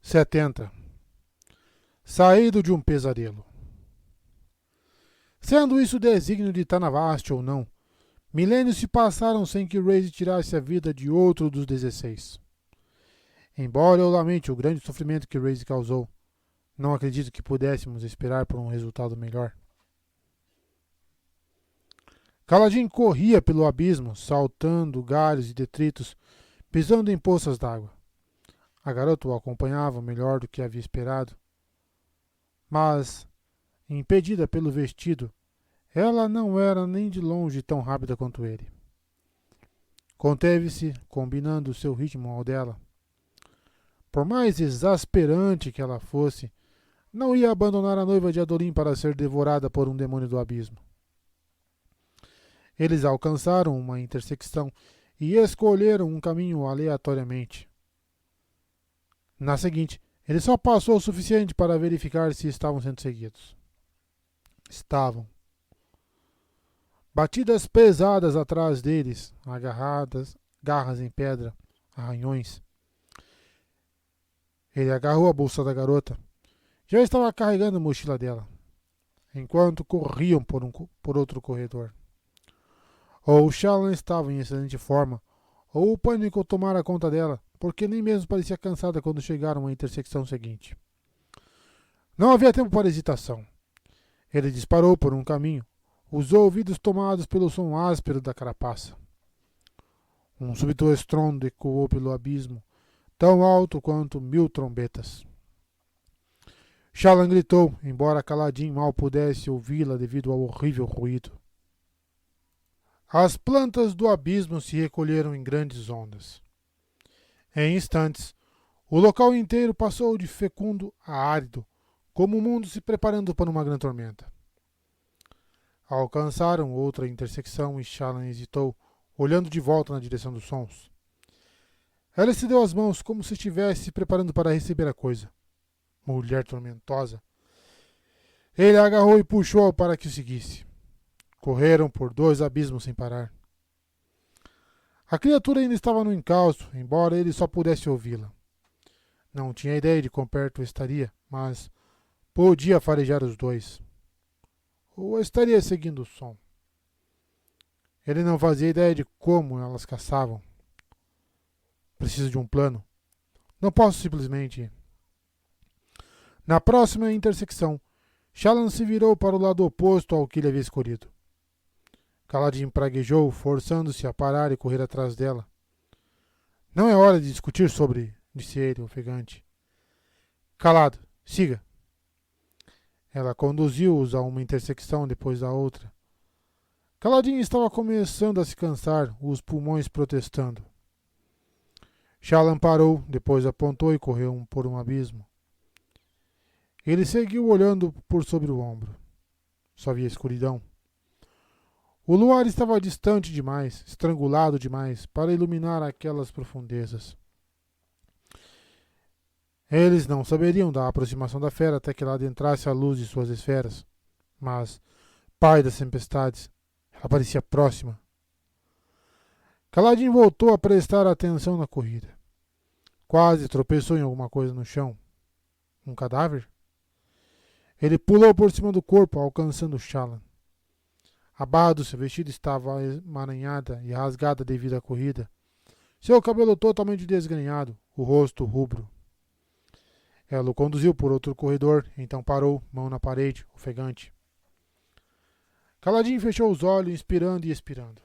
70. Saído de um pesadelo. Sendo isso desígnio de Tanavast ou não, milênios se passaram sem que Rayse tirasse a vida de outro dos 16. Embora eu lamente o grande sofrimento que Rayse causou, não acredito que pudéssemos esperar por um resultado melhor. Kaladin corria pelo abismo, saltando galhos e detritos, pisando em poças d'água. A garota o acompanhava melhor do que havia esperado. Mas, impedida pelo vestido, ela não era nem de longe tão rápida quanto ele. Conteve-se, combinando o seu ritmo ao dela. Por mais exasperante que ela fosse, não ia abandonar a noiva de Adolim para ser devorada por um demônio do abismo. Eles alcançaram uma intersecção e escolheram um caminho aleatoriamente. Na seguinte, ele só passou o suficiente para verificar se estavam sendo seguidos. Estavam. Batidas pesadas atrás deles, agarradas, garras em pedra, arranhões. Ele agarrou a bolsa da garota. Já estava carregando a mochila dela, enquanto corriam por outro corredor. Ou Shallan estava em excelente forma, ou o pânico tomara conta dela, porque nem mesmo parecia cansada quando chegaram à intersecção seguinte. Não havia tempo para hesitação. Ele disparou por um caminho, os ouvidos tomados pelo som áspero da carapaça. Um súbito estrondo ecoou pelo abismo, tão alto quanto 1000 trombetas. Shallan gritou, embora Kaladin mal pudesse ouvi-la devido ao horrível ruído. As plantas do abismo se recolheram em grandes ondas. Em instantes, o local inteiro passou de fecundo a árido, como o mundo se preparando para uma grande tormenta. Alcançaram outra intersecção e Shallan hesitou, olhando de volta na direção dos sons. Ela estendeu as mãos como se estivesse se preparando para receber a coisa. Mulher tormentosa. Ele a agarrou e puxou para que o seguisse. Correram por 2 abismos sem parar. A criatura ainda estava no encalço, embora ele só pudesse ouvi-la. Não tinha ideia de quão perto estaria, mas podia farejar os dois. Ou estaria seguindo o som. Ele não fazia ideia de como elas caçavam. Preciso de um plano. Não posso simplesmente ir. Na próxima intersecção, Shallan se virou para o lado oposto ao que ele havia escolhido. Kaladin praguejou, forçando-se a parar e correr atrás dela. Não é hora de discutir sobre, disse ele, ofegante. Calado, siga. Ela conduziu-os a uma intersecção depois da outra. Kaladin estava começando a se cansar, os pulmões protestando. Shallan parou, depois apontou e correu por um abismo. Ele seguiu olhando por sobre o ombro. Só via escuridão. O luar estava distante demais, estrangulado demais, para iluminar aquelas profundezas. Eles não saberiam da aproximação da fera até que ela adentrasse a luz de suas esferas. Mas, pai das tempestades, ela parecia próxima. Kaladin voltou a prestar atenção na corrida. Quase tropeçou em alguma coisa no chão. Um cadáver? Ele pulou por cima do corpo, alcançando Shallan. A barra do seu vestido estava emaranhada e rasgada devido à corrida. Seu cabelo totalmente desgrenhado, o rosto rubro. Ela o conduziu por outro corredor, então parou, mão na parede, ofegante. Kaladin fechou os olhos, inspirando e expirando.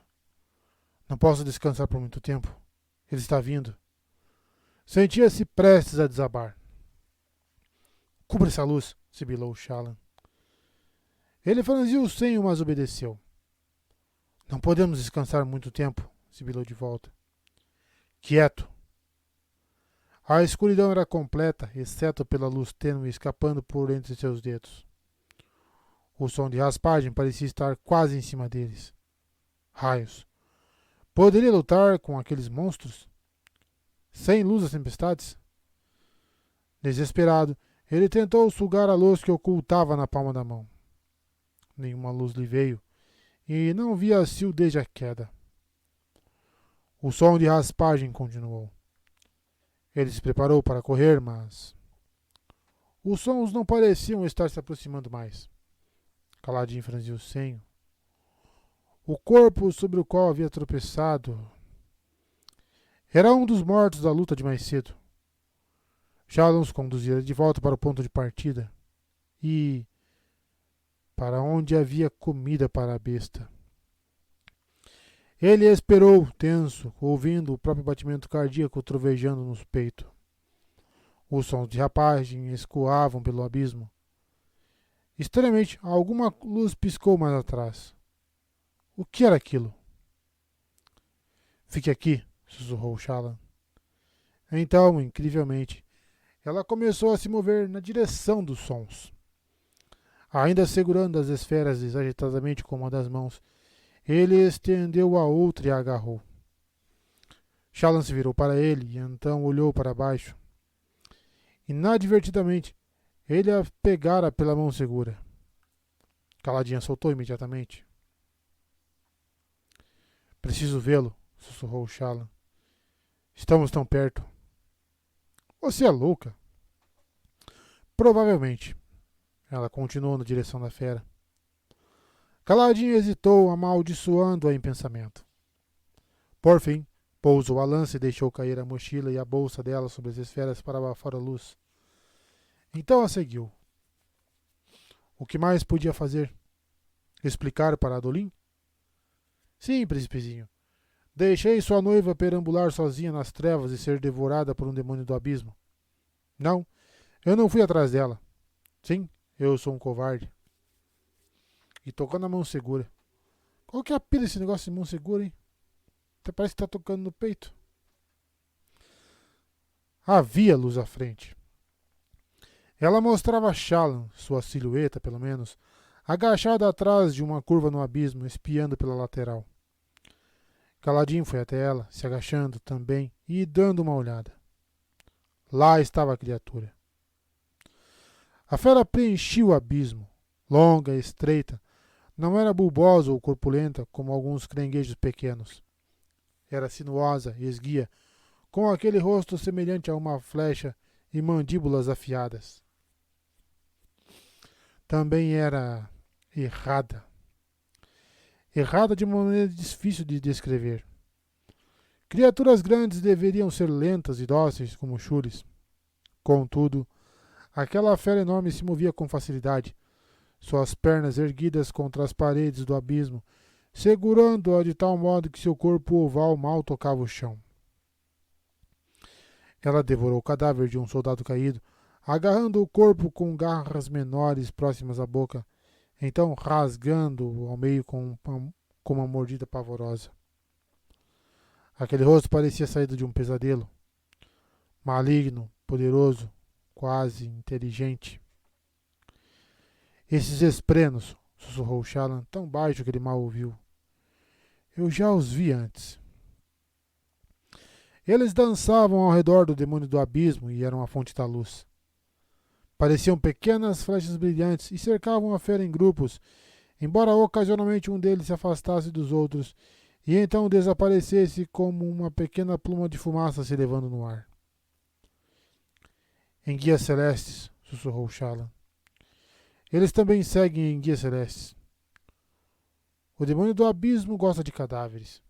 Não posso descansar por muito tempo. Ele está vindo. Sentia-se prestes a desabar. Cubra essa luz, sibilou Shallan. Ele franziu o senho, mas obedeceu. Não podemos descansar muito tempo, sibilou de volta. Quieto. A escuridão era completa, exceto pela luz tênue escapando por entre seus dedos. O som de raspagem parecia estar quase em cima deles. Raios. Poderia lutar com aqueles monstros? Sem luz das tempestades? Desesperado, ele tentou sugar a luz que ocultava na palma da mão. Nenhuma luz lhe veio, e não via-se desde a queda. O som de raspagem continuou. Ele se preparou para correr, mas Os sons não pareciam estar se aproximando mais. Kaladin franziu o senho. O corpo sobre o qual havia tropeçado era um dos mortos da luta de mais cedo. Shallan os conduzira de volta para o ponto de partida e para onde havia comida para a besta. Ele esperou, tenso, ouvindo o próprio batimento cardíaco trovejando no peito. Os sons de rapagem escoavam pelo abismo. Estranhamente, alguma luz piscou mais atrás. O que era aquilo? Fique aqui, sussurrou Shallan. Então, incrivelmente, ela começou a se mover na direção dos sons. Ainda segurando as esferas agitadamente com uma das mãos, ele estendeu a outra e a agarrou. Shallan se virou para ele e então olhou para baixo. Inadvertidamente, ele a pegara pela mão segura. Kaladin soltou imediatamente. Preciso vê-lo, sussurrou Shallan. Estamos tão perto. Você é louca? Provavelmente. Ela continuou na direção da fera. Kaladin hesitou, amaldiçoando-a em pensamento. Por fim, pousou a lança e deixou cair a mochila e a bolsa dela sobre as esferas para abafar a luz. Então a seguiu. O que mais podia fazer? Explicar para Adolin? Sim, príncipezinho. Deixei sua noiva perambular sozinha nas trevas e ser devorada por um demônio do abismo. Não, eu não fui atrás dela. Sim, eu sou um covarde. E tocou na mão segura. Qual que é a pira desse negócio de mão segura, hein? Até parece que está tocando no peito. Havia luz à frente. Ela mostrava Shallan, sua silhueta pelo menos, agachada atrás de uma curva no abismo, espiando pela lateral. Kaladin foi até ela, se agachando também e dando uma olhada. Lá estava a criatura. A fera preenchia o abismo, longa e estreita. Não era bulbosa ou corpulenta como alguns caranguejos pequenos. Era sinuosa e esguia, com aquele rosto semelhante a uma flecha e mandíbulas afiadas. Também era errada. Errada de uma maneira difícil de descrever. Criaturas grandes deveriam ser lentas e dóceis como Shuris. Contudo, aquela fera enorme se movia com facilidade, suas pernas erguidas contra as paredes do abismo, segurando-a de tal modo que seu corpo oval mal tocava o chão. Ela devorou o cadáver de um soldado caído, agarrando o corpo com garras menores próximas à boca, então rasgando-o ao meio com uma mordida pavorosa. Aquele rosto parecia saído de um pesadelo. Maligno, poderoso, quase inteligente. Esses esprenos, sussurrou Shallan, tão baixo que ele mal ouviu. Eu já os vi antes. Eles dançavam ao redor do demônio do abismo e eram a fonte da luz. Pareciam pequenas flechas brilhantes e cercavam a fera em grupos, embora ocasionalmente um deles se afastasse dos outros e então desaparecesse como uma pequena pluma de fumaça se elevando no ar. Em guias celestes, sussurrou Shallan. Eles também seguem em guias celestes. O demônio do abismo gosta de cadáveres.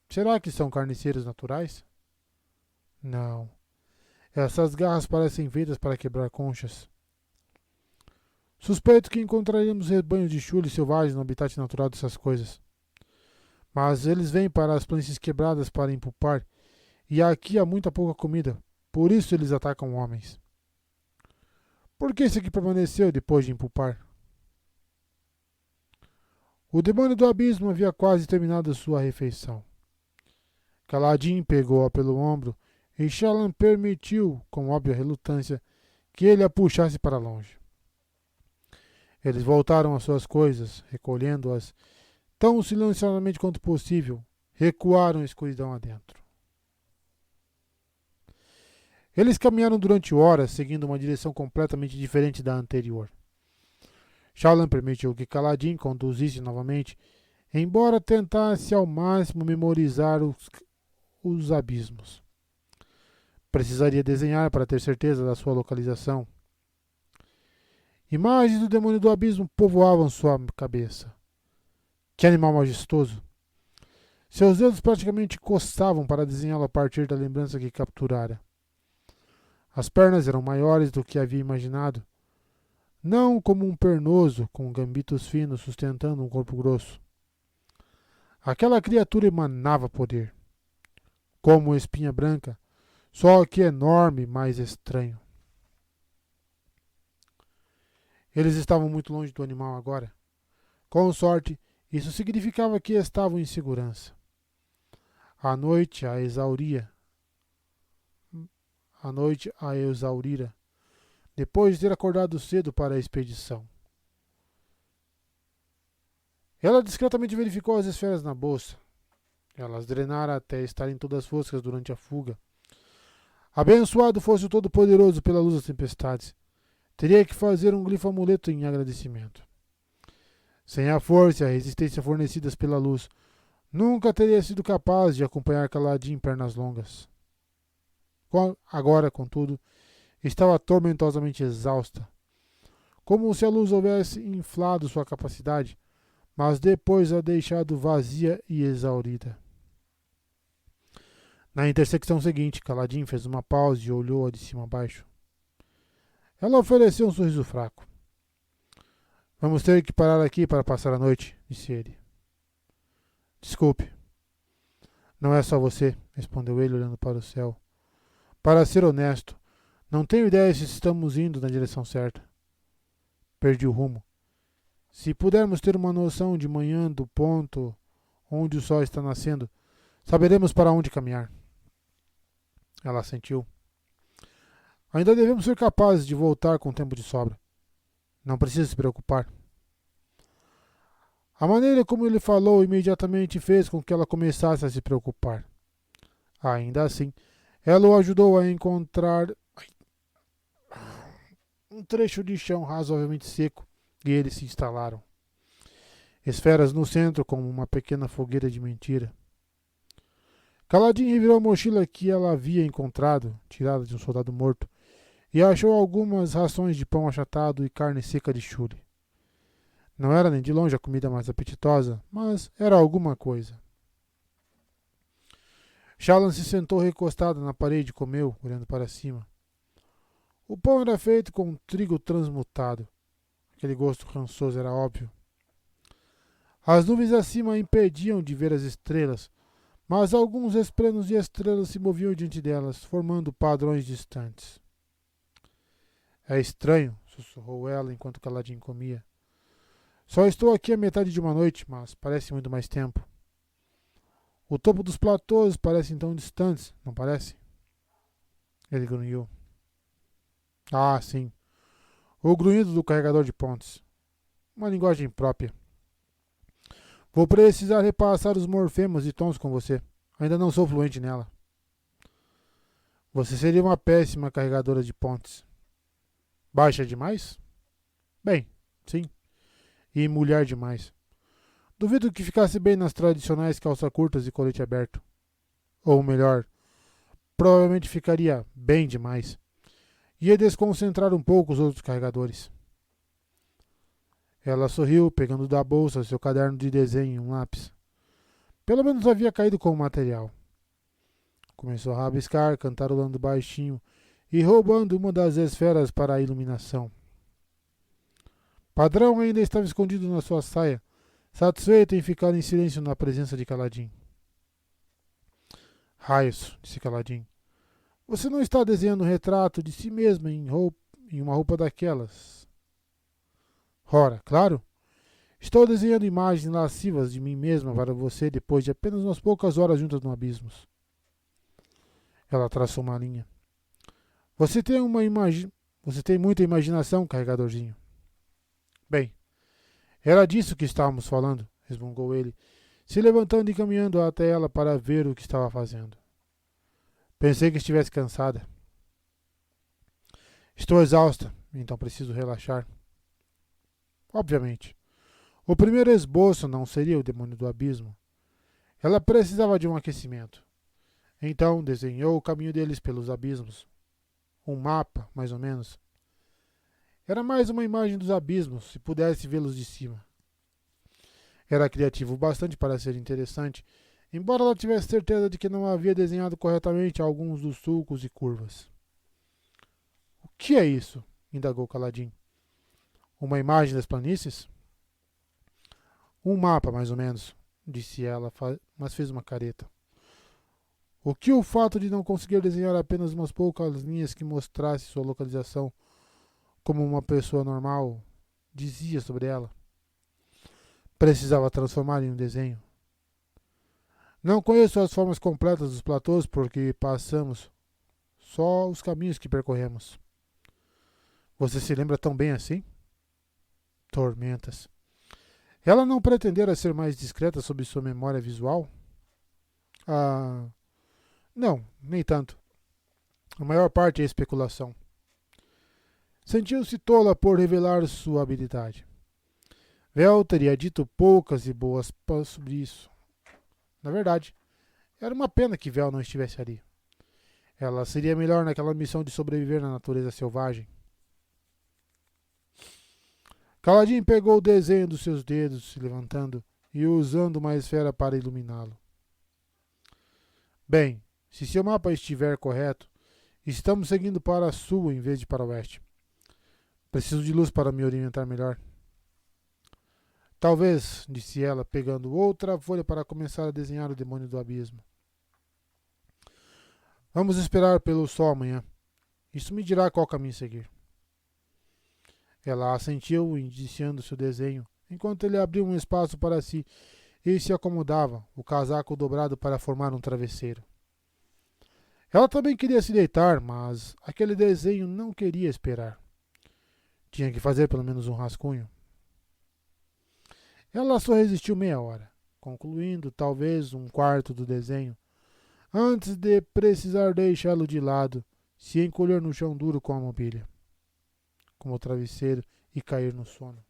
Será que são carniceiros naturais? Não. Essas garras parecem feitas para quebrar conchas. Suspeito que encontraremos rebanhos de chules selvagens no habitat natural dessas coisas. Mas eles vêm para as planícies quebradas para empupar, e aqui há muita pouca comida, por isso eles atacam homens. Por que esse aqui permaneceu depois de empupar? O demônio do abismo havia quase terminado sua refeição. Kaladin pegou-a pelo ombro e Shallan permitiu, com óbvia relutância, que ele a puxasse para longe. Eles voltaram às suas coisas, recolhendo-as tão silenciosamente quanto possível, recuaram a escuridão adentro. Eles caminharam durante horas, seguindo uma direção completamente diferente da anterior. Shallan permitiu que Kaladin conduzisse novamente, embora tentasse ao máximo memorizar os abismos. Precisaria desenhar para ter certeza da sua localização. Imagens do demônio do abismo povoavam sua cabeça. Que animal majestoso! Seus dedos praticamente coçavam para desenhá-lo a partir da lembrança que capturara. As pernas eram maiores do que havia imaginado, não como um pernoso com gambitos finos sustentando um corpo grosso. Aquela criatura emanava poder, como uma espinha branca, só que enorme e mais estranho. Eles estavam muito longe do animal agora. Com sorte, isso significava que estavam em segurança. A noite a exaurira, depois de ter acordado cedo para a expedição. Ela discretamente verificou as esferas na bolsa. Elas drenaram até estarem todas foscas durante a fuga. Abençoado fosse o Todo-Poderoso pela luz das tempestades. Teria que fazer um glifo amuleto em agradecimento. Sem a força e a resistência fornecidas pela luz, nunca teria sido capaz de acompanhar Caladim em pernas longas. Agora, contudo, estava tormentosamente exausta. Como se a luz houvesse inflado sua capacidade, mas depois a deixado vazia e exaurida. Na intersecção seguinte, Caladim fez uma pausa e olhou-a de cima a baixo. Ela ofereceu um sorriso fraco. Vamos ter que parar aqui para passar a noite, disse ele. Desculpe. Não é só você, respondeu ele olhando para o céu. Para ser honesto, não tenho ideia se estamos indo na direção certa. Perdi o rumo. Se pudermos ter uma noção de manhã do ponto onde o sol está nascendo, saberemos para onde caminhar. Ela assentiu. Ainda devemos ser capazes de voltar com tempo de sobra. Não precisa se preocupar. A maneira como ele falou imediatamente fez com que ela começasse a se preocupar. Ainda assim, ela o ajudou a encontrar um trecho de chão razoavelmente seco e eles se instalaram. Esferas no centro como uma pequena fogueira de mentira. Caladim revirou a mochila que ela havia encontrado, tirada de um soldado morto, e achou algumas rações de pão achatado e carne seca de chule. Não era nem de longe a comida mais apetitosa, mas era alguma coisa. Shallan se sentou recostada na parede e comeu, olhando para cima. O pão era feito com trigo transmutado. Aquele gosto rançoso era óbvio. As nuvens acima impediam de ver as estrelas, mas alguns esplanos de estrelas se moviam diante delas, formando padrões distantes. É estranho, sussurrou ela enquanto Caladim comia. Só estou aqui a metade de uma noite, mas parece muito mais tempo. O topo dos platôs parecem tão distantes, não parece? Ele grunhiu. Ah, sim. O grunhido do carregador de pontes. Uma linguagem própria. Vou precisar repassar os morfemas e tons com você. Ainda não sou fluente nela. Você seria uma péssima carregadora de pontes. Baixa demais? Bem, sim. E mulher demais. Duvido que ficasse bem nas tradicionais calças curtas e colete aberto. Ou melhor, provavelmente ficaria bem demais. Ia desconcentrar um pouco os outros carregadores. Ela sorriu, pegando da bolsa seu caderno de desenho e um lápis. Pelo menos havia caído com o material. Começou a rabiscar, cantarolando baixinho e roubando uma das esferas para a iluminação. Padrão ainda estava escondido na sua saia, satisfeito em ficar em silêncio na presença de Caladim. Raios, disse Caladim. Você não está desenhando um retrato de si mesma em uma roupa daquelas? Ora, claro. Estou desenhando imagens lascivas de mim mesma para você depois de apenas umas poucas horas juntas no abismo. Ela traçou uma linha. Você tem muita imaginação, carregadorzinho. Bem, era disso que estávamos falando, resmungou ele, se levantando e caminhando até ela para ver o que estava fazendo. Pensei que estivesse cansada. Estou exausta, então preciso relaxar. Obviamente. O primeiro esboço não seria o demônio do abismo. Ela precisava de um aquecimento. Então desenhou o caminho deles pelos abismos. Um mapa, mais ou menos. Era mais uma imagem dos abismos, se pudesse vê-los de cima. Era criativo o bastante para ser interessante, embora ela tivesse certeza de que não havia desenhado corretamente alguns dos sulcos e curvas. O que é isso? Indagou Caladim. Uma imagem das planícies? Um mapa, mais ou menos, disse ela, mas fez uma careta. O que o fato de não conseguir desenhar apenas umas poucas linhas que mostrasse sua localização como uma pessoa normal dizia sobre ela? Precisava transformar em um desenho. Não conheço as formas completas dos platôs porque passamos, só os caminhos que percorremos. Você se lembra tão bem assim? Tormentas. Ela não pretendera ser mais discreta sobre sua memória visual? Ah, não, nem tanto. A maior parte é especulação. Sentiu-se tola por revelar sua habilidade. Vel teria dito poucas e boas sobre isso. Na verdade, era uma pena que Vel não estivesse ali. Ela seria melhor naquela missão de sobreviver na natureza selvagem. Caladim pegou o desenho dos seus dedos, se levantando e usando uma esfera para iluminá-lo. Bem, se seu mapa estiver correto, estamos seguindo para sul em vez de para oeste. Preciso de luz para me orientar melhor. Talvez, disse ela, pegando outra folha para começar a desenhar o demônio do abismo. Vamos esperar pelo sol amanhã. Isso me dirá qual caminho seguir. Ela assentiu, iniciando seu desenho, enquanto ele abriu um espaço para si e se acomodava, o casaco dobrado para formar um travesseiro. Ela também queria se deitar, mas aquele desenho não queria esperar. Tinha que fazer pelo menos um rascunho. Ela só resistiu meia hora, concluindo talvez um quarto do desenho, antes de precisar deixá-lo de lado, se encolher no chão duro com a mobília, como o travesseiro, e cair no sono.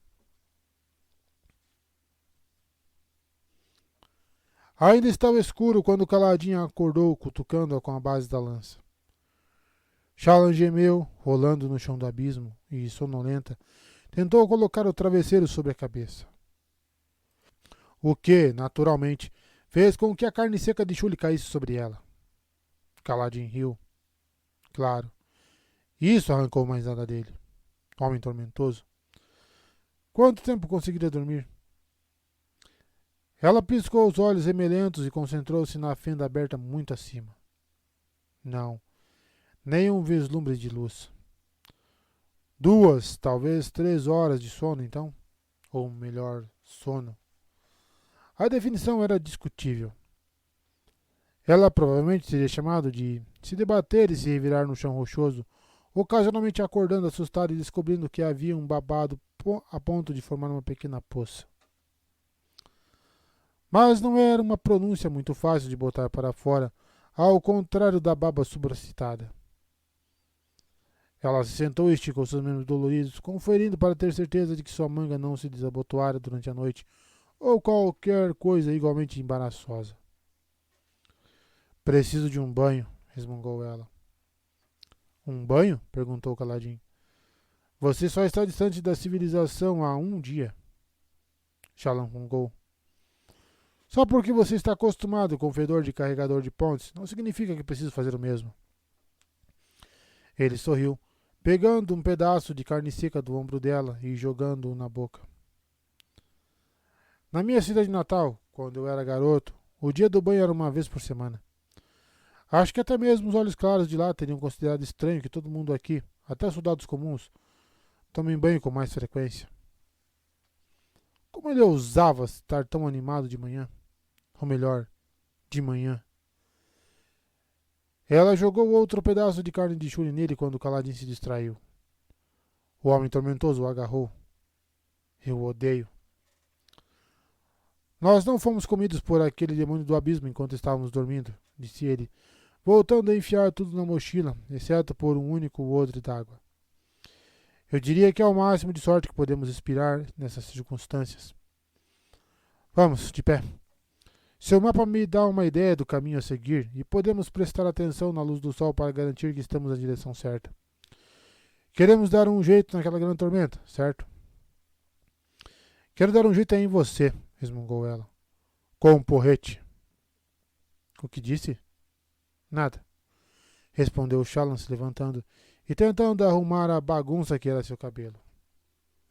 Ainda estava escuro quando Caladinha acordou, cutucando-a com a base da lança. Shallan gemeu, rolando no chão do abismo, e, sonolenta, tentou colocar o travesseiro sobre a cabeça. O que, naturalmente, fez com que a carne seca de Shuli caísse sobre ela. Caladim riu. Claro. Isso arrancou mais nada dele. Homem tormentoso. Quanto tempo conseguiria dormir? Ela piscou os olhos remelentos e concentrou-se na fenda aberta muito acima. Não. Nem um vislumbre de luz. 2, talvez 3 horas de sono, então? Ou melhor, sono. A definição era discutível. Ela provavelmente seria chamado de se debater e se revirar no chão rochoso, ocasionalmente acordando assustada e descobrindo que havia um babado a ponto de formar uma pequena poça. Mas não era uma pronúncia muito fácil de botar para fora, ao contrário da baba supracitada. Ela se sentou e esticou seus membros doloridos, conferindo para ter certeza de que sua manga não se desabotoara durante a noite, ou qualquer coisa igualmente embaraçosa. Preciso de um banho, resmungou ela. Um banho? Perguntou Caladim. Você só está distante da civilização há um dia. Shallan rungou. Só porque você está acostumado com o fedor de carregador de pontes, não significa que preciso fazer o mesmo. Ele sorriu, pegando um pedaço de carne seca do ombro dela e jogando-o na boca. Na minha cidade natal, quando eu era garoto, o dia do banho era uma vez por semana. Acho que até mesmo os olhos claros de lá teriam considerado estranho que todo mundo aqui, até soldados comuns, tomem banho com mais frequência. Como ele ousava estar tão animado de manhã? Ou melhor, de manhã. Ela jogou outro pedaço de carne de chule nele quando Caladim se distraiu. O homem tormentoso o agarrou. Eu o odeio. Nós não fomos comidos por aquele demônio do abismo enquanto estávamos dormindo, disse ele, voltando a enfiar tudo na mochila, exceto por um único odre d'água. Eu diria que é o máximo de sorte que podemos aspirar nessas circunstâncias. Vamos, de pé. Seu mapa me dá uma ideia do caminho a seguir e podemos prestar atenção na luz do sol para garantir que estamos na direção certa. Queremos dar um jeito naquela grande tormenta, certo? Quero dar um jeito aí em você, resmungou ela. Com um porrete. O que disse? Nada, respondeu Shallan se levantando e tentando arrumar a bagunça que era seu cabelo.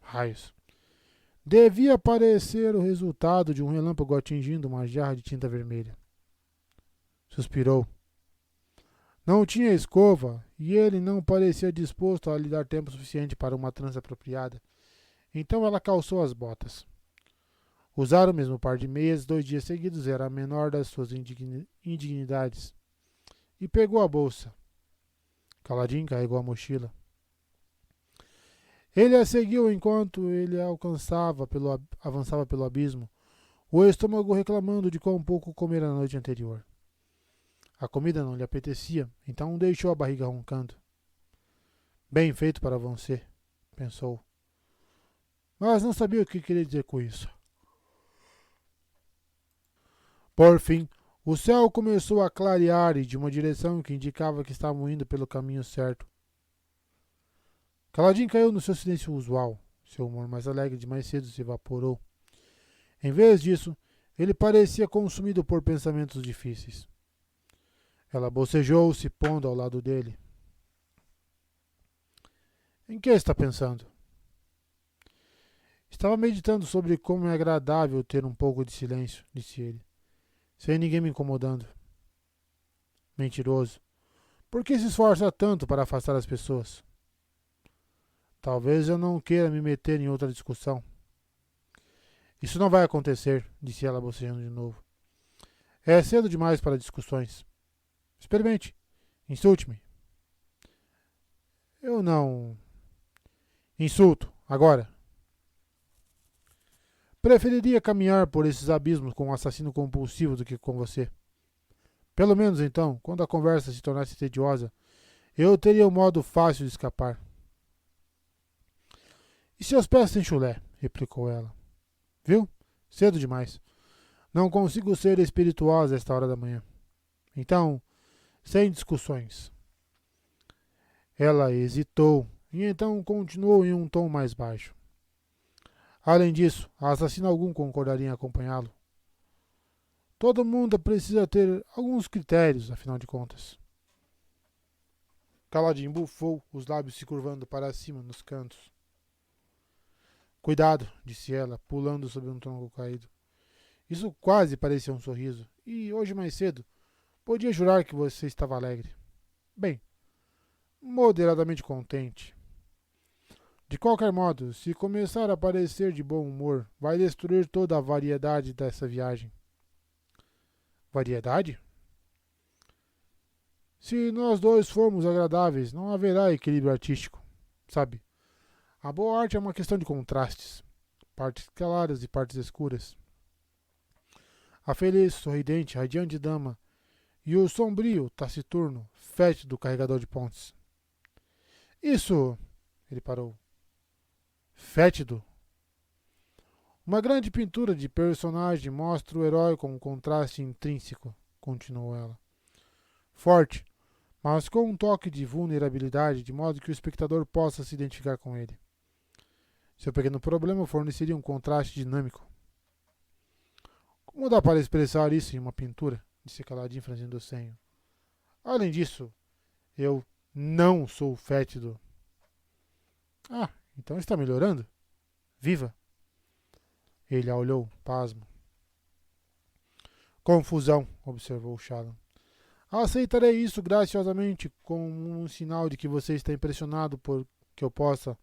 Raios. Devia parecer o resultado de um relâmpago atingindo uma jarra de tinta vermelha. Suspirou. Não tinha escova e ele não parecia disposto a lhe dar tempo suficiente para uma trança apropriada. Então ela calçou as botas. Usar o mesmo par de meias 2 dias seguidos era a menor das suas indignidades. E pegou a bolsa. Kaladin carregou a mochila. Ele a seguiu enquanto ele avançava pelo abismo, o estômago reclamando de quão pouco comera na noite anterior. A comida não lhe apetecia, então deixou a barriga roncando. Bem feito para você, pensou. Mas não sabia o que queria dizer com isso. Por fim, o céu começou a clarear e de uma direção que indicava que estavam indo pelo caminho certo. Kaladin caiu no seu silêncio usual. Seu humor mais alegre de mais cedo se evaporou. Em vez disso, ele parecia consumido por pensamentos difíceis. Ela bocejou, se pondo ao lado dele. Em que está pensando? Estava meditando sobre como é agradável ter um pouco de silêncio, disse ele, sem ninguém me incomodando. Mentiroso. Por que se esforça tanto para afastar as pessoas? Talvez eu não queira me meter em outra discussão. Isso não vai acontecer, disse ela bocejando de novo. É cedo demais para discussões. Experimente. Insulte-me. Eu não... Insulto. Agora. Preferiria caminhar por esses abismos com um assassino compulsivo do que com você. Pelo menos então, quando a conversa se tornasse tediosa, eu teria um modo fácil de escapar. E seus pés têm chulé, replicou ela. Viu? Cedo demais. Não consigo ser espirituosa a esta hora da manhã. Então, sem discussões. Ela hesitou e então continuou em um tom mais baixo. Além disso, assassino algum concordaria em acompanhá-lo. Todo mundo precisa ter alguns critérios, afinal de contas. Kaladin bufou, os lábios se curvando para cima nos cantos. Cuidado, disse ela, pulando sobre um tronco caído. Isso quase parecia um sorriso, e hoje mais cedo podia jurar que você estava alegre. Bem, moderadamente contente. De qualquer modo, se começar a parecer de bom humor, vai destruir toda a variedade dessa viagem. Variedade? Se nós dois formos agradáveis, não haverá equilíbrio artístico, sabe? A boa arte é uma questão de contrastes, partes claras e partes escuras. A feliz, sorridente, radiante dama e o sombrio, taciturno, fétido carregador de pontes. Isso, ele parou. Fétido? Uma grande pintura de personagem mostra o herói com um contraste intrínseco, continuou ela. Forte, mas com um toque de vulnerabilidade, de modo que o espectador possa se identificar com ele. Seu pequeno problema forneceria um contraste dinâmico. Como dá para expressar isso em uma pintura? Disse Kaladin, franzindo o senho. Além disso, eu não sou fétido. Ah, então está melhorando? Viva! Ele a olhou, pasmo. Confusão, observou Shallan. Aceitarei isso graciosamente como um sinal de que você está impressionado por que eu possa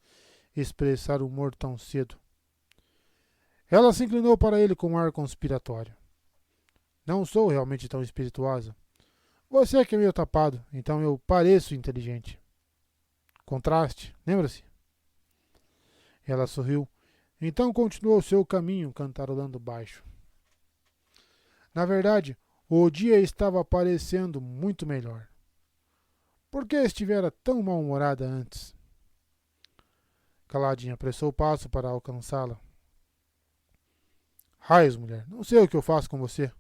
expressar humor tão cedo. Ela se inclinou para ele com um ar conspiratório. Não sou realmente tão espirituosa. Você é que é meio tapado, então eu pareço inteligente. Contraste, lembra-se? Ela sorriu. Então continuou seu caminho, cantarolando baixo. Na verdade, o dia estava parecendo muito melhor. Por que estivera tão mal-humorada antes? Kaladin apressou o passo para alcançá-la. Raios, mulher, não sei o que eu faço com você.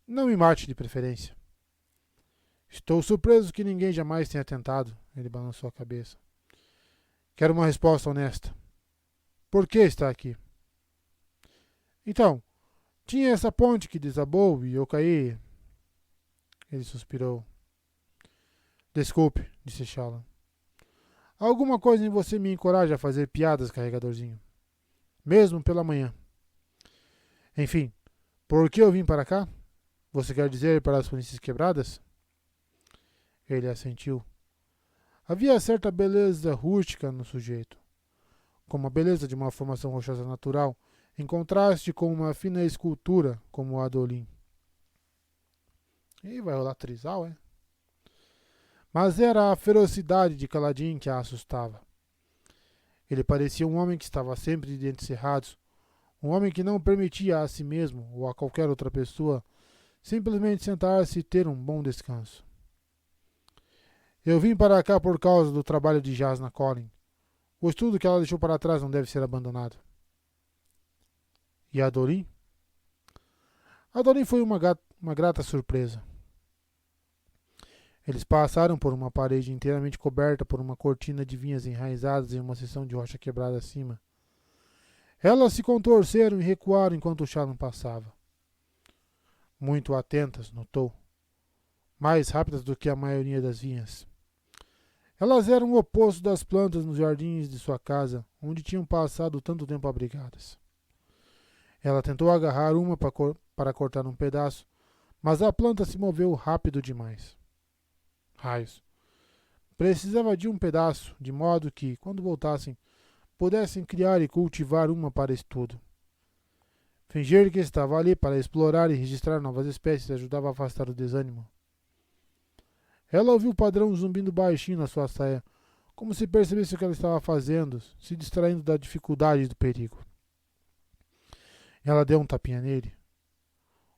Não me mate de preferência. Estou surpreso que ninguém jamais tenha tentado, Ele balançou a cabeça. Quero uma resposta honesta. Por que está aqui? Então, tinha essa ponte que desabou e eu caí. Ele suspirou. Desculpe, disse Shallan. Alguma coisa em você me encoraja a fazer piadas, carregadorzinho. Mesmo pela manhã. Enfim, por que eu vim para cá? Você quer dizer para as planícies quebradas? Ele assentiu. Havia certa beleza rústica no sujeito, como a beleza de uma formação rochosa natural, em contraste com uma fina escultura como a do Olim. E vai rolar trisal, é? Mas era a ferocidade de Kaladin que a assustava. Ele parecia um homem que estava sempre de dentes cerrados, um homem que não permitia a si mesmo ou a qualquer outra pessoa simplesmente sentar-se e ter um bom descanso. Eu vim para cá por causa do trabalho de Jasnah Kholin. O estudo que ela deixou para trás não deve ser abandonado. E a Adorim? A Adorim foi uma grata surpresa. Eles passaram por uma parede inteiramente coberta por uma cortina de vinhas enraizadas em uma seção de rocha quebrada acima. Elas se contorceram e recuaram enquanto o Shallan passava. Muito atentas, notou. Mais rápidas do que a maioria das vinhas. Elas eram o oposto das plantas nos jardins de sua casa, onde tinham passado tanto tempo abrigadas. Ela tentou agarrar uma para cortar um pedaço, mas a planta se moveu rápido demais. Raios. Precisava de um pedaço, de modo que, quando voltassem, pudessem criar e cultivar uma para estudo. Fingir que estava ali para explorar e registrar novas espécies ajudava a afastar o desânimo. Ela ouviu o padrão zumbindo baixinho na sua saia, como se percebesse o que ela estava fazendo, se distraindo da dificuldade e do perigo. Ela deu um tapinha nele.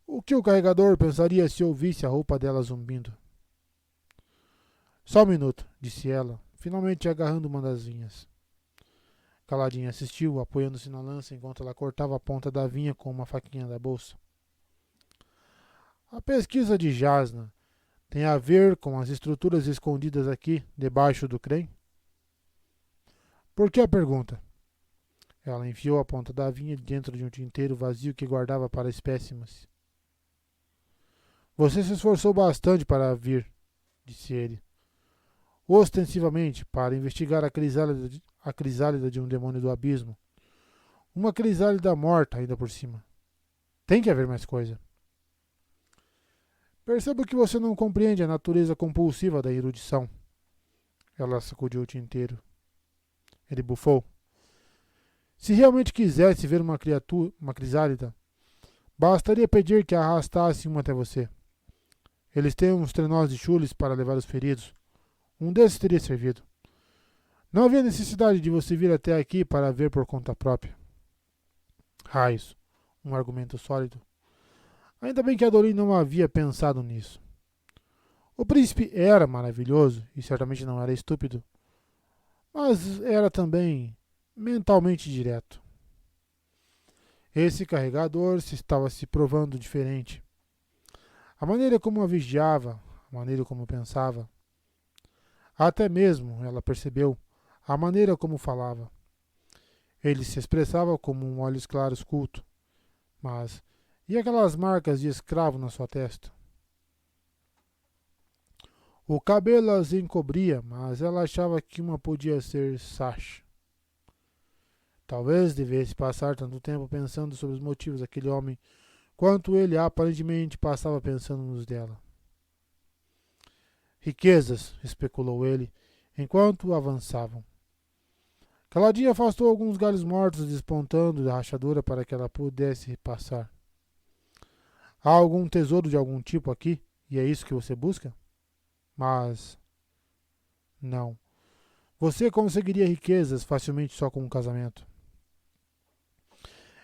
O que o carregador pensaria se ouvisse a roupa dela zumbindo? Só um minuto, disse ela, finalmente agarrando uma das vinhas. Kaladin assistiu, apoiando-se na lança enquanto ela cortava a ponta da vinha com uma faquinha da bolsa. A pesquisa de Jasnah tem a ver com as estruturas escondidas aqui, debaixo do creme? Por que a pergunta? Ela enfiou a ponta da vinha dentro de um tinteiro vazio que guardava para espécimes. Você se esforçou bastante para vir, disse ele. Ostensivamente, para investigar a crisálida de um demônio do abismo. Uma crisálida morta, ainda por cima. Tem que haver mais coisa. Percebo que você não compreende a natureza compulsiva da erudição. Ela sacudiu o tinteiro. Ele bufou. Se realmente quisesse ver uma crisálida, bastaria pedir que arrastasse uma até você. Eles têm uns trenós de chules para levar os feridos. Um desses teria servido. Não havia necessidade de você vir até aqui para ver por conta própria. Raios. Um argumento sólido. Ainda bem que Adorim não havia pensado nisso. O príncipe era maravilhoso e certamente não era estúpido, mas era também mentalmente direto. Esse carregador estava se provando diferente. A maneira como a vigiava, a maneira como pensava. Até mesmo, ela percebeu, a maneira como falava. Ele se expressava como um olhos claros culto, mas e aquelas marcas de escravo na sua testa? O cabelo as encobria, mas ela achava que uma podia ser Sasha. Talvez devesse passar tanto tempo pensando sobre os motivos daquele homem, quanto ele aparentemente passava pensando nos dela. Riquezas, especulou ele, enquanto avançavam. Kaladin afastou alguns galhos mortos despontando da rachadura para que ela pudesse passar. Há algum tesouro de algum tipo aqui, e é isso que você busca? Mas... não. Você conseguiria riquezas facilmente só com um casamento.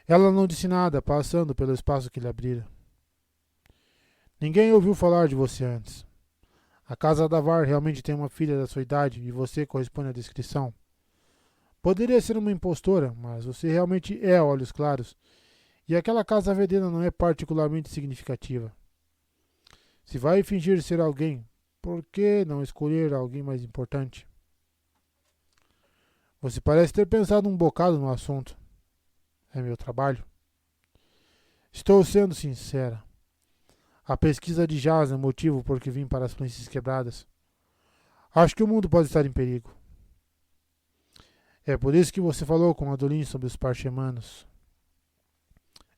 Ela não disse nada, passando pelo espaço que lhe abrira. Ninguém ouviu falar de você antes. A casa Davar realmente tem uma filha da sua idade e você corresponde à descrição. Poderia ser uma impostora, mas você realmente é olhos claros. E aquela casa vedena não é particularmente significativa. Se vai fingir ser alguém, Por que não escolher alguém mais importante? Você parece ter pensado um bocado no assunto. É meu trabalho. Estou sendo sincera. A pesquisa de Jazz é o motivo por que vim para as Planícies Quebradas. Acho que o mundo pode estar em perigo. É por isso que você falou com Adolin sobre os parchemanos.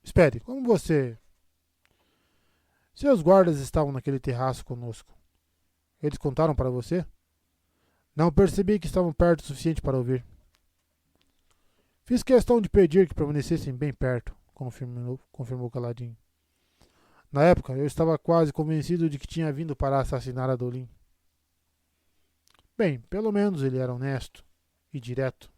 Espere, como você... Seus guardas estavam naquele terraço conosco. Eles contaram para você? Não percebi que estavam perto o suficiente para ouvir. Fiz questão de pedir que permanecessem bem perto, confirmou Caladinho. Na época, eu estava quase convencido de que tinha vindo para assassinar Adolin. Bem, pelo menos ele era honesto e direto.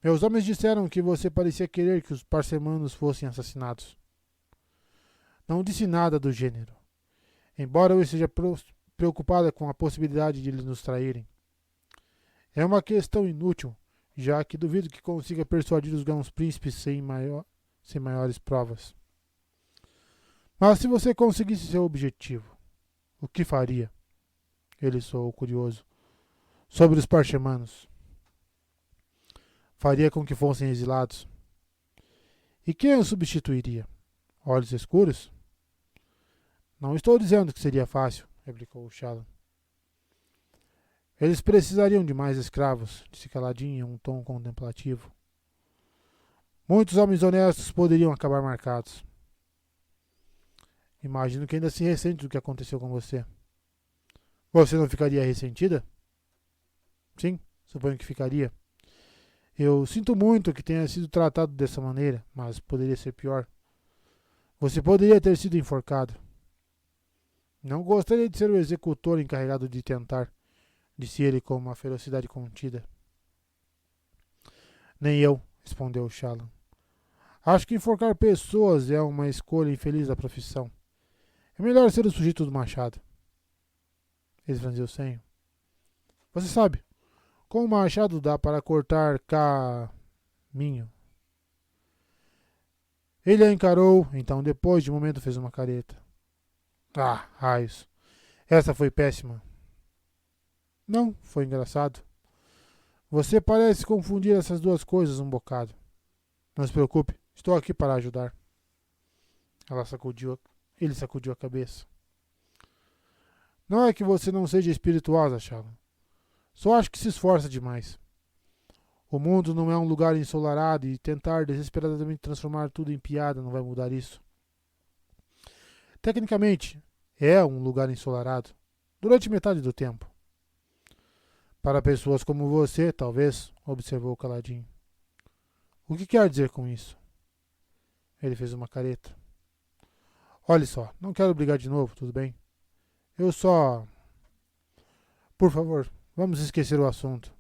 Meus homens disseram que você parecia querer que os parcemanos fossem assassinados. Não disse nada do gênero, embora eu esteja preocupada com a possibilidade de eles nos traírem. É uma questão inútil, já que duvido que consiga persuadir os grãos príncipes sem maiores provas. Mas se você conseguisse seu objetivo, o que faria? Ele soou curioso. Sobre os parchemanos. Faria com que fossem exilados. E quem os substituiria? Olhos escuros? Não estou dizendo que seria fácil, replicou Shallan. Eles precisariam de mais escravos, disse Caladinho em um tom contemplativo. Muitos homens honestos poderiam acabar marcados. Imagino que ainda se ressente do que aconteceu com você. Você não ficaria ressentida? Sim, suponho que ficaria. Eu sinto muito que tenha sido tratado dessa maneira, mas poderia ser pior. Você poderia ter sido enforcado. Não gostaria de ser o executor encarregado de tentar, disse ele com uma ferocidade contida. Nem eu, respondeu Shallan. Acho que enforcar pessoas é uma escolha infeliz da profissão. É melhor ser o sujeito do machado. Ele franziu o senho. Você sabe, com o machado dá para cortar caminho. Ele a encarou, então depois de um momento fez uma careta. Ah, raios. Essa foi péssima. Não, foi engraçado. Você parece confundir essas duas coisas um bocado. Não se preocupe, estou aqui para ajudar. Ele sacudiu a cabeça. Não é que você não seja espirituosa, Shallan. Só acho que se esforça demais. O mundo não é um lugar ensolarado e tentar desesperadamente transformar tudo em piada não vai mudar isso. Tecnicamente, é um lugar ensolarado, durante metade do tempo. Para pessoas como você, talvez, observou Caladinho. O que quer dizer com isso? Ele fez uma careta. Olhe só, não quero brigar de novo, tudo bem? Eu só... Por favor, vamos esquecer o assunto.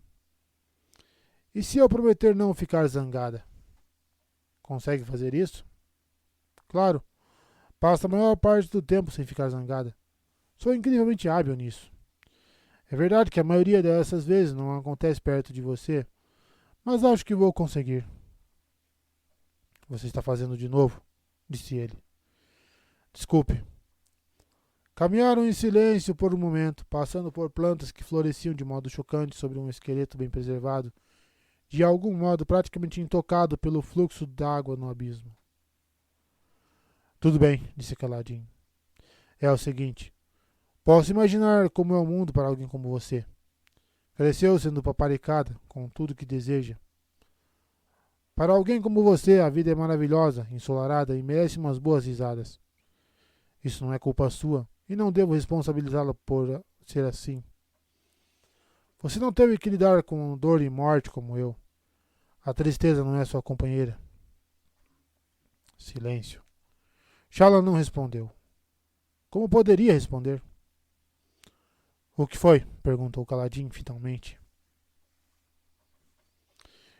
E se eu prometer não ficar zangada? Consegue fazer isso? Claro. Passa a maior parte do tempo sem ficar zangada. Sou incrivelmente hábil nisso. É verdade que a maioria dessas vezes não acontece perto de você, mas acho que vou conseguir. Você está fazendo de novo, disse ele. Desculpe. Caminharam em silêncio por um momento, passando por plantas que floresciam de modo chocante sobre um esqueleto bem preservado, de algum modo praticamente intocado pelo fluxo d'água no abismo. Tudo bem, disse Caladinho. É o seguinte. Posso imaginar como é o mundo para alguém como você. Cresceu sendo paparicada com tudo que deseja. Para alguém como você, a vida é maravilhosa, ensolarada e merece umas boas risadas. Isso não é culpa sua e não devo responsabilizá-la por ser assim. Você não teve que lidar com dor e morte como eu. A tristeza não é sua companheira. Silêncio. Shallan não respondeu. Como poderia responder? O que foi? Perguntou Caladinho finalmente.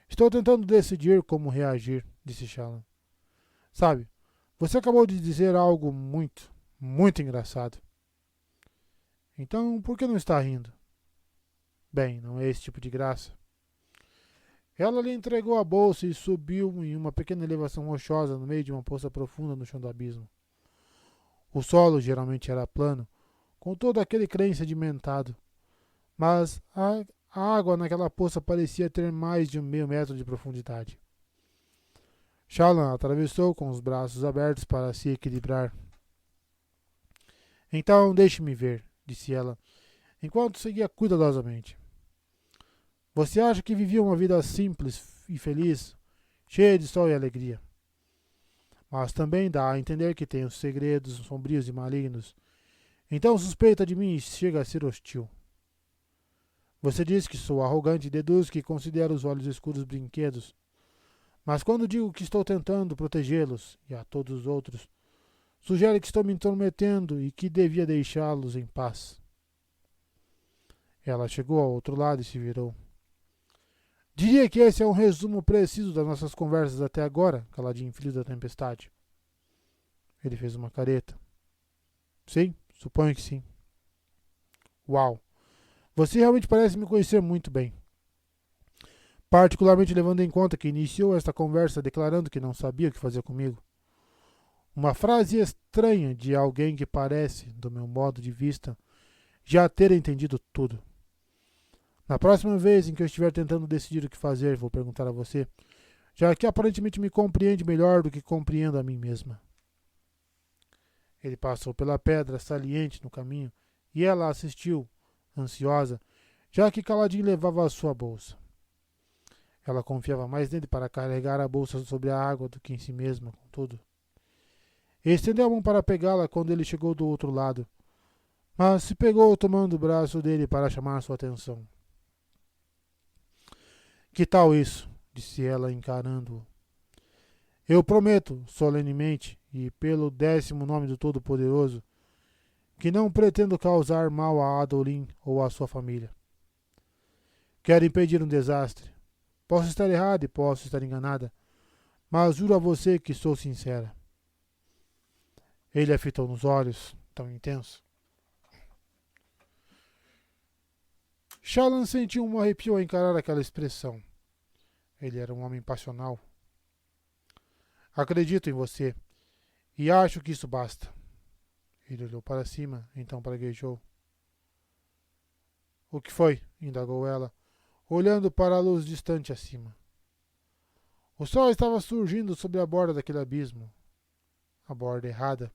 Estou tentando decidir como reagir, disse Shallan. Sabe, você acabou de dizer algo muito, muito engraçado. Então, por que não está rindo? Bem, não é esse tipo de graça. Ela lhe entregou a bolsa e subiu em uma pequena elevação rochosa no meio de uma poça profunda no chão do abismo. O solo geralmente era plano, com todo aquele creme sedimentado. Mas a água naquela poça parecia ter mais de 1.000 metros de profundidade. Shallan atravessou com os braços abertos para se equilibrar. Então deixe-me ver, disse ela, enquanto seguia cuidadosamente. Você acha que vivia uma vida simples e feliz, cheia de sol e alegria. Mas também dá a entender que tenho segredos sombrios e malignos. Então suspeita de mim e chega a ser hostil. Você diz que sou arrogante e deduz que considero os olhos escuros brinquedos. Mas quando digo que estou tentando protegê-los e a todos os outros, sugere que estou me intrometendo e que devia deixá-los em paz. Ela chegou ao outro lado e se virou. Diria que esse é um resumo preciso das nossas conversas até agora, Caladinho, filho da tempestade. Ele fez uma careta. Sim, suponho que sim. Uau! Você realmente parece me conhecer muito bem. Particularmente levando em conta que iniciou esta conversa declarando que não sabia o que fazer comigo. Uma frase estranha de alguém que parece, do meu modo de vista, já ter entendido tudo. Na próxima vez em que eu estiver tentando decidir o que fazer, vou perguntar a você, já que aparentemente me compreende melhor do que compreendo a mim mesma. Ele passou pela pedra saliente no caminho e ela assistiu, ansiosa, já que Caladinho levava a sua bolsa. Ela confiava mais nele para carregar a bolsa sobre a água do que em si mesma, contudo. Estendeu a mão para pegá-la quando ele chegou do outro lado, mas se pegou tomando o braço dele para chamar sua atenção. Que tal isso? Disse ela, encarando-o. Eu prometo, solenemente, e pelo 10º nome do Todo-Poderoso, que não pretendo causar mal a Adolin ou à sua família. Quero impedir um desastre. Posso estar errada e posso estar enganada, mas juro a você que sou sincera. Ele a fitou nos olhos, tão intenso. Shallan sentiu um arrepio ao encarar aquela expressão. Ele era um homem passional. Acredito em você, e acho que isso basta. Ele olhou para cima, então praguejou. O que foi? Indagou ela, olhando para a luz distante acima. O sol estava surgindo sobre a borda daquele abismo. A borda errada.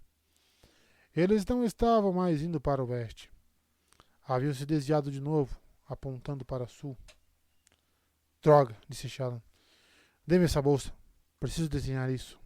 Eles não estavam mais indo para o oeste. Haviam se desviado de novo, apontando para sul. Droga, disse Shallan. Dê-me essa bolsa. Preciso desenhar isso.